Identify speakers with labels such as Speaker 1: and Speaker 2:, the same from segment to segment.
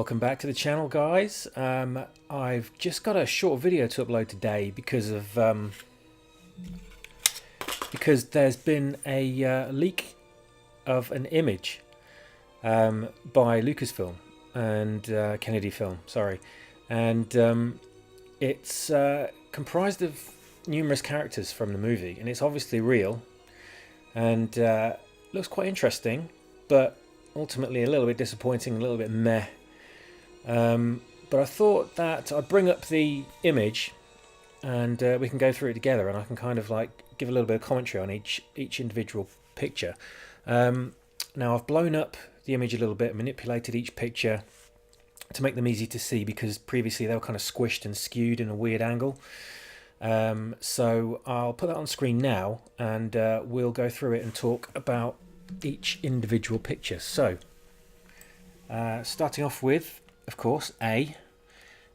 Speaker 1: welcome back to the channel, guys. I've just got a short video to upload today because there's been a leak of an image by Lucasfilm and Kennedy Film, sorry, and it's comprised of numerous characters from the movie, and it's obviously real and looks quite interesting, but ultimately a little bit disappointing, a little bit meh. But I thought that I'd bring up the image and we can go through it together, and I can kind of like give a little bit of commentary on each individual picture. Now I've blown up the image a little bit, manipulated each picture to make them easy to see, because previously they were kind of squished and skewed in a weird angle. So I'll put that on screen now, and we'll go through it and talk about each individual picture. So starting off with, of course, A,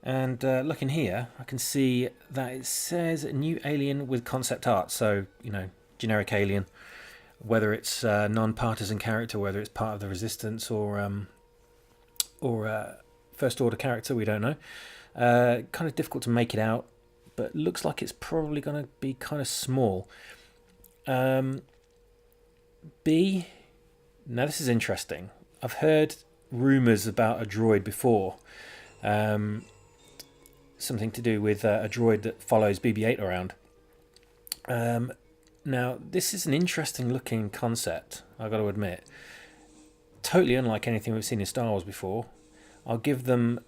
Speaker 1: and looking here I can see that it says new alien with concept art, so you know, generic alien, whether it's non-partisan character, whether it's part of the resistance or first order character, we don't know. Kind of difficult to make it out, but looks like it's probably going to be kind of small. B, now this is interesting. I've heard rumours about a droid before, something to do with a droid that follows BB-8 around. Now this is an interesting looking concept, I've got to admit. Totally unlike anything we've seen in Star Wars before. I'll give them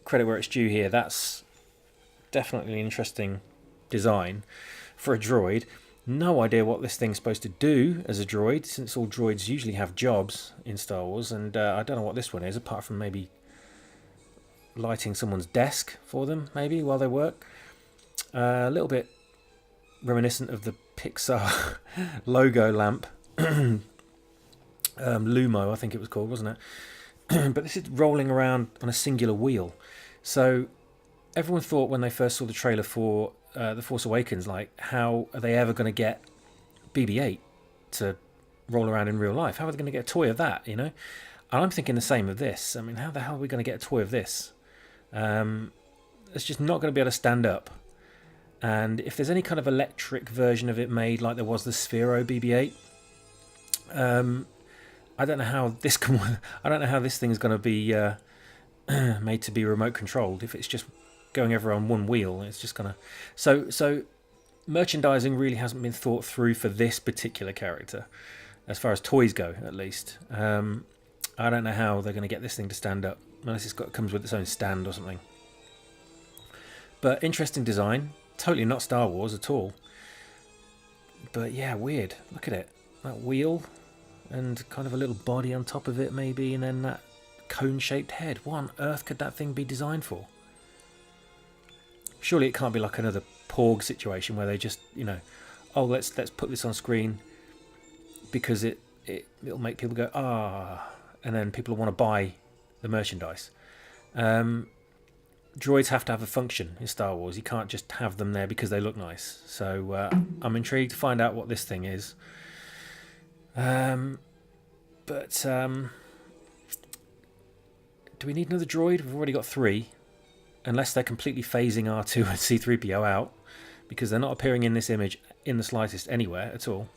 Speaker 1: credit where it's due here. That's definitely an interesting design for a droid. No idea what this thing's supposed to do as a droid, since all droids usually have jobs in Star Wars, and I don't know what this one is, apart from maybe lighting someone's desk for them, maybe, while they work. A little bit reminiscent of the Pixar logo lamp. Lumo, I think it was called, wasn't it? But this is rolling around on a singular wheel. So everyone thought when they first saw the trailer for The Force Awakens, like, how are they ever going to get BB-8 to roll around in real life? How are they going to get a toy of that, you know? And I'm thinking the same of this. I mean, how the hell are we going to get a toy of this? It's just not going to be able to stand up. And if there's any kind of electric version of it made, like there was the Sphero BB-8, I don't know how this thing's going to be made to be remote controlled. If it's just going over on one wheel, it's just gonna. So merchandising really hasn't been thought through for this particular character, as far as toys go, at least. I don't know how they're going to get this thing to stand up, unless it comes with its own stand or something. But interesting design, totally not Star Wars at all. But yeah, weird. Look at it, that wheel, and kind of a little body on top of it, maybe, and then that cone-shaped head. What on earth could that thing be designed for? Surely it can't be like another Porg situation where they just, you know, oh, let's put this on screen because it'll make people go, ah, and then people will want to buy the merchandise. Droids have to have a function in Star Wars. You can't just have them there because they look nice. So I'm intrigued to find out what this thing is. But do we need another droid? We've already got 3, unless they're completely phasing R2 and C-3PO out, because they're not appearing in this image in the slightest anywhere at all.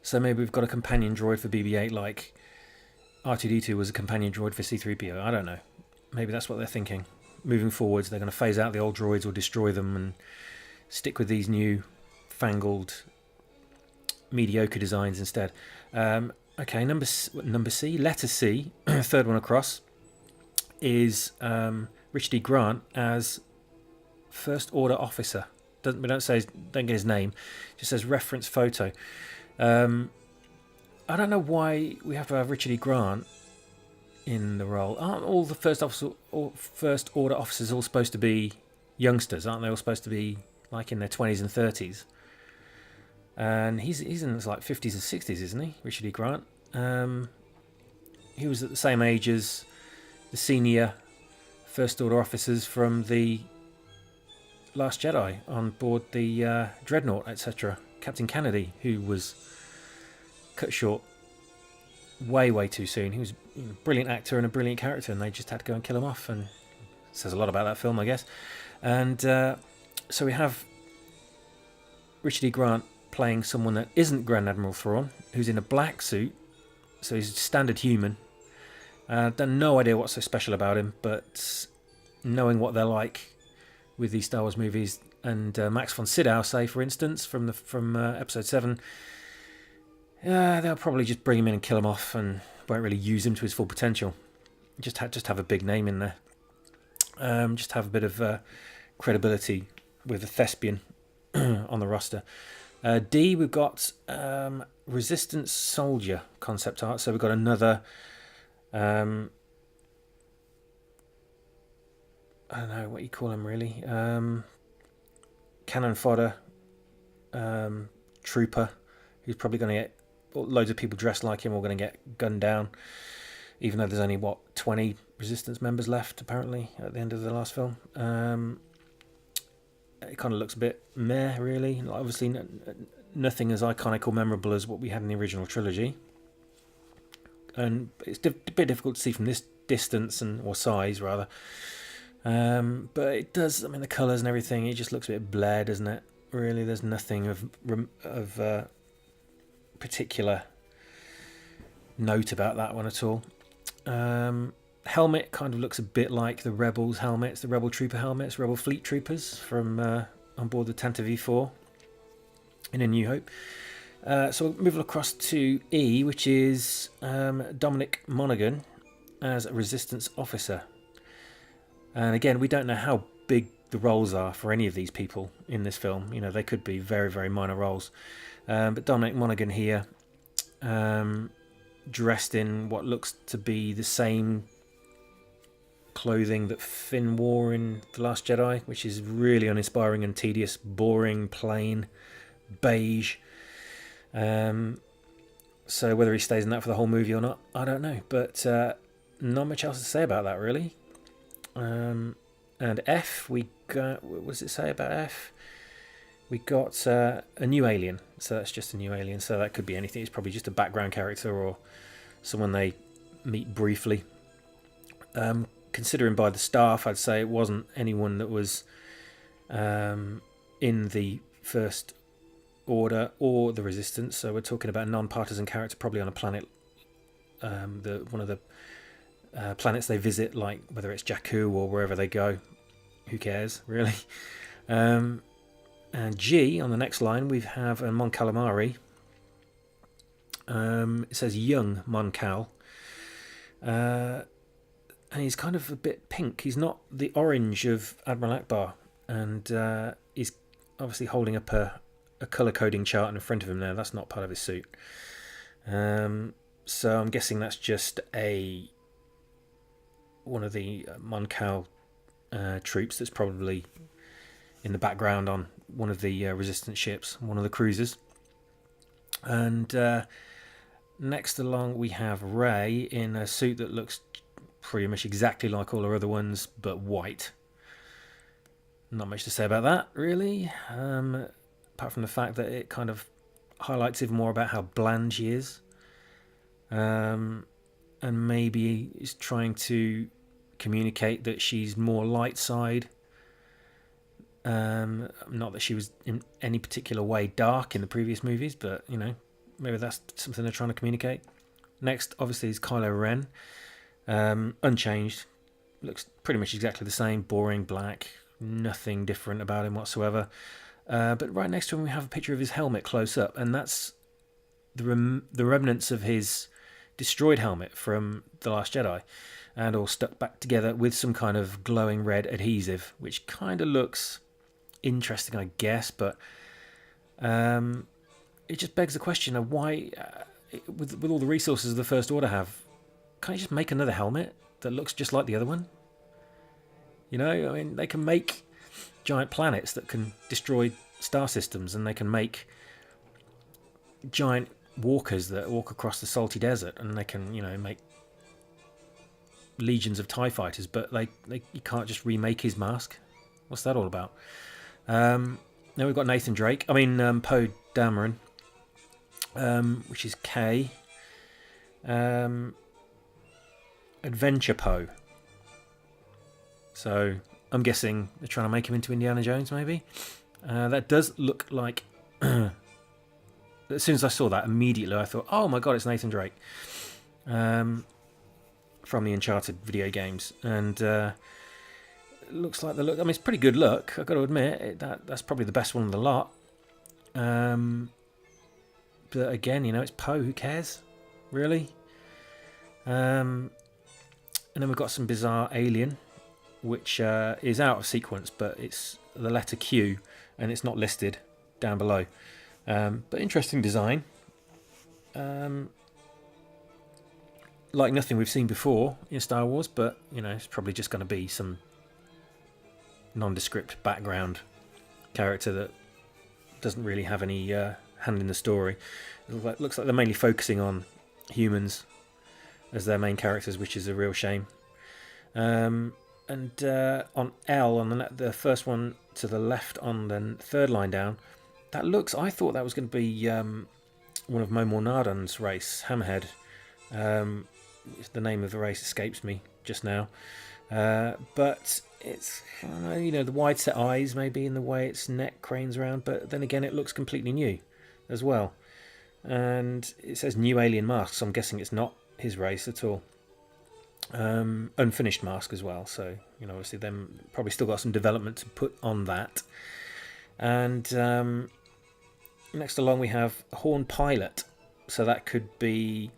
Speaker 1: So maybe we've got a companion droid for BB-8, like R2-D2 was a companion droid for C-3PO. I don't know. Maybe that's what they're thinking. Moving forwards, they're going to phase out the old droids or destroy them and stick with these new fangled mediocre designs instead. Okay, number C, letter C, third one across, is Richard E. Grant as First Order Officer. Don't get his name. It just says reference photo. I don't know why we have to have Richard E. Grant in the role. Aren't all the First Order officers all supposed to be youngsters? Aren't they all supposed to be like in their 20s and 30s? And he's in his like 50s and 60s, isn't he, Richard E. Grant? He was at the same age as the senior First Order officers from the Last Jedi on board the Dreadnought, etc. Captain Kennedy, who was cut short way too soon. He was a brilliant actor and a brilliant character, and they just had to go and kill him off, and it says a lot about that film, I guess. And so we have Richard E. Grant playing someone that isn't Grand Admiral Thrawn, who's in a black suit, so he's a standard human. I've no idea what's so special about him, but knowing what they're like with these Star Wars movies, and Max von Sydow, say for instance, from Episode 7, they'll probably just bring him in and kill him off, and won't really use him to his full potential. Just have a big name in there. Just have a bit of credibility with a thespian on the roster. D, we've got Resistance Soldier concept art. So we've got another, I don't know what you call him really, cannon fodder trooper, who's probably going to get loads of people dressed like him, all going to get gunned down, even though there's only 20 Resistance members left apparently at the end of the last film. It kind of looks a bit meh, really. Obviously, nothing as iconic or memorable as what we had in the original trilogy, and it's a bit difficult to see from this distance or size rather. But it does. I mean, the colours and everything, it just looks a bit bleh, doesn't it? Really, there's nothing of particular note about that one at all. Helmet kind of looks a bit like the Rebels helmets, the Rebel Trooper helmets, Rebel Fleet Troopers from on board the Tantive V4 in A New Hope. So we'll move across to E, which is Dominic Monaghan as a Resistance officer. And again, we don't know how big the roles are for any of these people in this film. You know, they could be very, very minor roles. But Dominic Monaghan here, dressed in what looks to be the same clothing that Finn wore in The Last Jedi, which is really uninspiring and tedious, boring, plain, beige. So whether he stays in that for the whole movie or not, I don't know. But not much else to say about that, really. And F, we got, what does it say about F? We got a new alien, so that's just a new alien, so that could be anything. It's probably just a background character or someone they meet briefly. Considering by the staff, I'd say it wasn't anyone that was in the First Order or the Resistance, so we're talking about a non-partisan character, probably on a planet, one of the planets they visit, like whether it's Jakku or wherever they go. Who cares, really? And G, on the next line, we have a Mon Calamari. It says young Mon Cal. And he's kind of a bit pink. He's not the orange of Admiral Akbar. And he's obviously holding up a colour coding chart in front of him there. That's not part of his suit. So I'm guessing that's just one of the Mon Cal troops that's probably in the background on one of the Resistance ships, one of the cruisers. And next along we have Rey in a suit that looks pretty much exactly like all her other ones, but white. Not much to say about that, really, apart from the fact that it kind of highlights even more about how bland she is, and maybe is trying to communicate that she's more light side. Not that she was in any particular way dark in the previous movies, but you know, maybe that's something they're trying to communicate. Next, obviously, is Kylo Ren, unchanged, looks pretty much exactly the same, boring black, nothing different about him whatsoever. But right next to him, we have a picture of his helmet close up, and that's the remnants of his destroyed helmet from The Last Jedi, and all stuck back together with some kind of glowing red adhesive, which kind of looks interesting, I guess, but it just begs the question of why, with all the resources the First Order have, can't you just make another helmet that looks just like the other one? You know, I mean, they can make giant planets that can destroy star systems, and they can make giant walkers that walk across the salty desert, and they can, you know, make legions of TIE fighters, but you can't just remake his mask. What's that all about? Now we've got Nathan Drake. I mean, Poe Dameron, which is K. Adventure Poe. So I'm guessing they're trying to make him into Indiana Jones, maybe. That does look like... As soon as I saw that, immediately I thought, oh my god, it's Nathan Drake. From the Uncharted video games. And it looks like the look... I mean, it's a pretty good look, I've got to admit. That's probably the best one of the lot. But again, it's Poe, who cares? Really? And then we've got some bizarre alien, which is out of sequence, but it's the letter Q, and it's not listed down below. But interesting design. Like nothing we've seen before in Star Wars, but it's probably just going to be some nondescript background character that doesn't really have any hand in the story. It looks like they're mainly focusing on humans as their main characters, which is a real shame. And on L, on the first one to the left on the third line down, I thought that was going to be one of Momo Nadan's race, Hammerhead. The name of the race escapes me just now. But it's, the wide set eyes maybe in the way its neck cranes around, but then again it looks completely new as well. And it says new alien mask, so I'm guessing it's not his race at all. Unfinished mask as well, so obviously them probably still got some development to put on that. And next along we have Horn Pilot, so that could be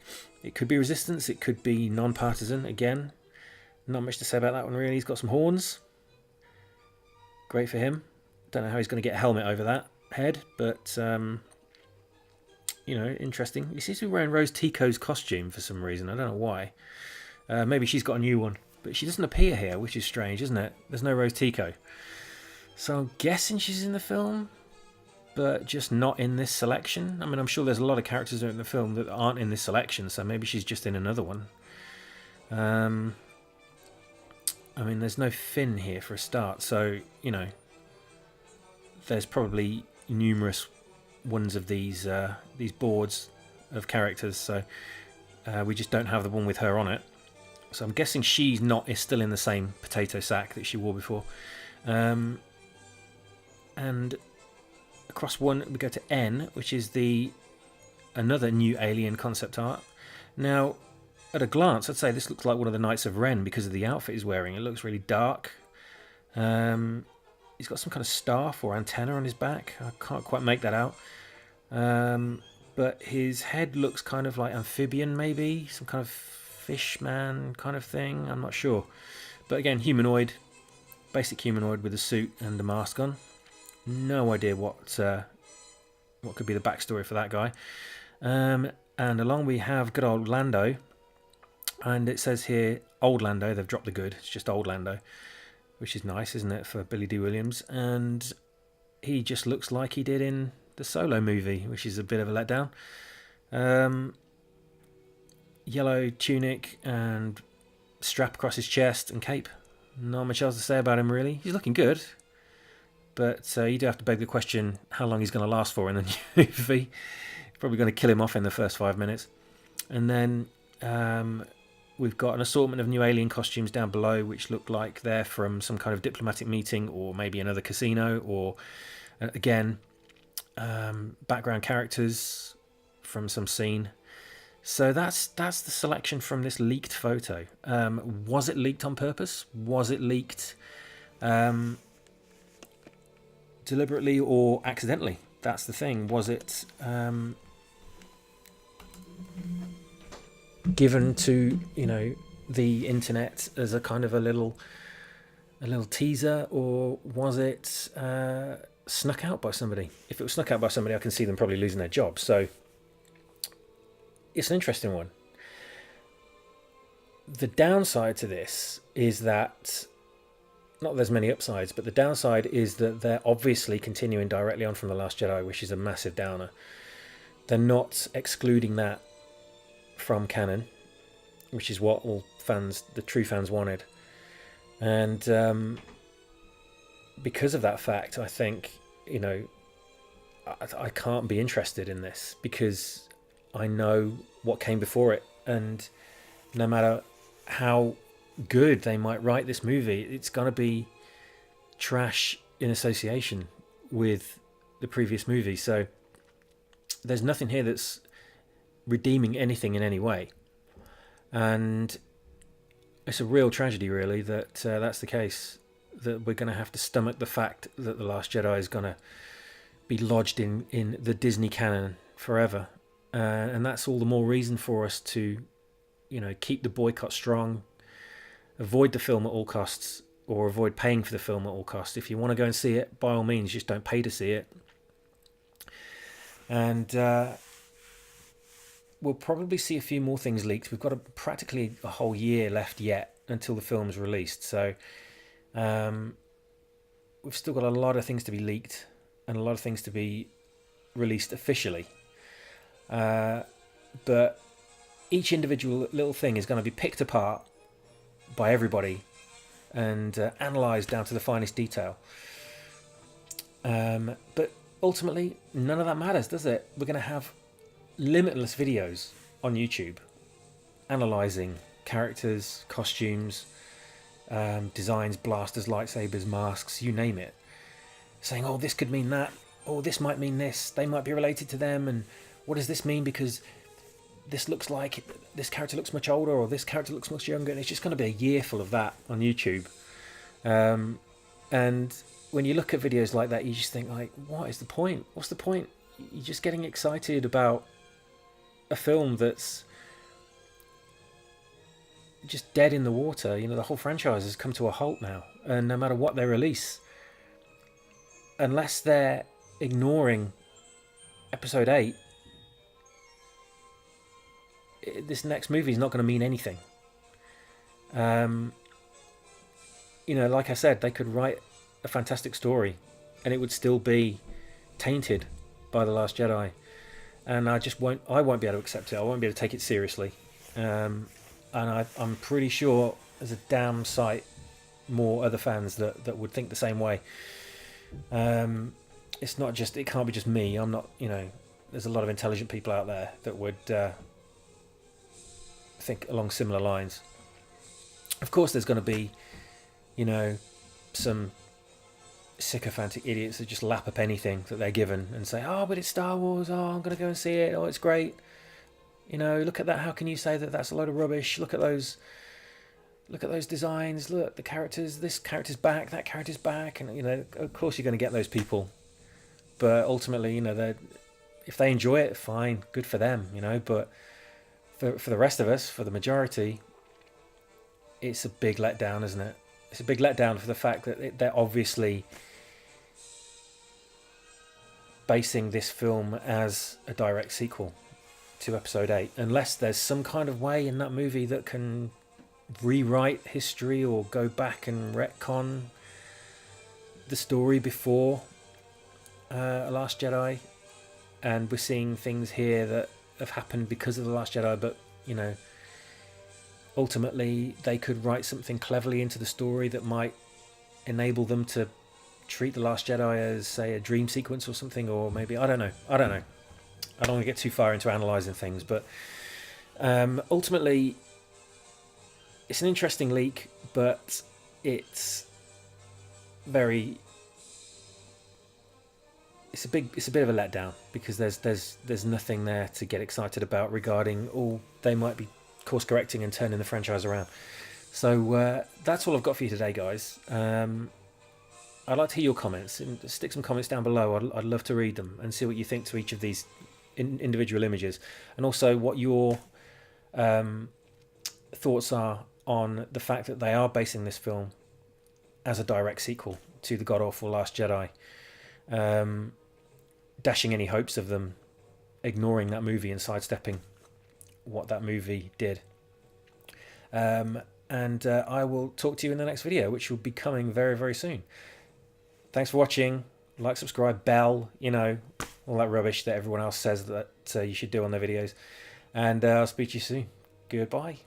Speaker 1: Resistance, it could be non-partisan. Again, not much to say about that one really. He's got some horns, great for him. Don't know how he's going to get a helmet over that head, but interesting. He seems to be wearing Rose Tico's costume for some reason. I don't know why. Maybe she's got a new one, but she doesn't appear here, which is strange, isn't it? There's no Rose Tico, so I'm guessing she's in the film, but just not in this selection. I mean, I'm sure there's a lot of characters in the film that aren't in this selection, so maybe she's just in another one. I mean, there's no Finn here for a start, so there's probably numerous ones of these boards of characters, so we just don't have the one with her on it. So I'm guessing she's is still in the same potato sack that she wore before. And across one we go to N, which is another new alien concept art. Now, at a glance, I'd say this looks like one of the Knights of Ren because of the outfit he's wearing. It looks really dark. He's got some kind of staff or antenna on his back. I can't quite make that out. But his head looks kind of like amphibian, maybe some kind of fish man kind of thing. I'm not sure. But again, humanoid, basic humanoid with a suit and a mask on. No idea what could be the backstory for that guy. And along we have good old Lando. And it says here, old Lando. They've dropped the good. It's just old Lando, which is nice, isn't it, for Billy Dee Williams? And he just looks like he did in the Solo movie, which is a bit of a letdown. Yellow tunic and strap across his chest and cape. Not much else to say about him, really. He's looking good. But you do have to beg the question how long he's going to last for in the new movie. Probably going to kill him off in the first 5 minutes. And then we've got an assortment of new alien costumes down below, which look like they're from some kind of diplomatic meeting or maybe another casino, or again, background characters from some scene. So that's the selection from this leaked photo. Was it leaked on purpose? Was it leaked deliberately or accidentally? That's the thing. Was it given to the internet as a kind of a little teaser, or was it snuck out by somebody? If it was snuck out by somebody, I can see them probably losing their job. So it's an interesting one. The downside to this is that, not that there's many upsides, but the downside is that they're obviously continuing directly on from The Last Jedi, which is a massive downer. They're not excluding that from canon, which is what all fans, the true fans, wanted. And because of that fact, I think, I can't be interested in this because I know what came before it and no matter how good they might write this movie, it's going to be trash in association with the previous movie. So there's nothing here that's redeeming anything in any way, and it's a real tragedy, really, that that's the case. That we're going to have to stomach the fact that The Last Jedi is going to be lodged in the Disney canon forever, and that's all the more reason for us to, keep the boycott strong, avoid the film at all costs, or avoid paying for the film at all costs. If you want to go and see it, by all means, just don't pay to see it. And we'll probably see a few more things leaked. We've got practically a whole year left yet until the film's released, so we've still got a lot of things to be leaked and a lot of things to be released officially. But each individual little thing is going to be picked apart by everybody and analysed down to the finest detail. But ultimately, none of that matters, does it? We're going to have limitless videos on YouTube analysing characters, costumes, designs, blasters, lightsabers, masks, you name it, saying, oh, this could mean that, oh, this might mean this, they might be related to them, and what does this mean because this looks like this character looks much older, or this character looks much younger. And it's just going to be a year full of that on YouTube. And when you look at videos like that, you just think, like, what is the point? What's the point? You're just getting excited about a film that's just dead in the water. The whole franchise has come to a halt now, and no matter what they release, unless they're ignoring episode 8, this next movie is not going to mean anything. Like I said, they could write a fantastic story and it would still be tainted by The Last Jedi, and I won't be able to accept it. I won't be able to take it seriously. And I'm pretty sure there's a damn sight more other fans that would think the same way. It can't be just me. I'm not, there's a lot of intelligent people out there that would think along similar lines. Of course there's going to be, some sycophantic idiots that just lap up anything that they're given and say, oh, but it's Star Wars, oh, I'm going to go and see it, oh, it's great. Look at that, how can you say that that's a load of rubbish? Look at those designs, look, the characters, this character's back, that character's back, and of course you're going to get those people. But ultimately, if they enjoy it, fine, good for them, but for the rest of us, for the majority, it's a big letdown, isn't it? It's a big letdown for the fact that they're obviously basing this film as a direct sequel to episode 8, unless there's some kind of way in that movie that can rewrite history or go back and retcon the story before A Last Jedi, and we're seeing things here that have happened because of The Last Jedi, but ultimately they could write something cleverly into the story that might enable them to treat The Last Jedi as, say, a dream sequence or something, or maybe, I don't know. I don't want to get too far into analysing things, but ultimately it's an interesting leak, but it's a bit of a letdown, because there's nothing there to get excited about regarding, oh, they might be course correcting and turning the franchise around. So that's all I've got for you today, guys. I'd like to hear your comments, and stick some comments down below. I'd love to read them and see what you think to each of these individual images, and also what your thoughts are on the fact that they are basing this film as a direct sequel to the god-awful Last Jedi, dashing any hopes of them ignoring that movie and sidestepping what that movie did. And I will talk to you in the next video, which will be coming very, very soon. Thanks for watching. Like, subscribe, bell, all that rubbish that everyone else says that you should do on their videos. And I'll speak to you soon. Goodbye.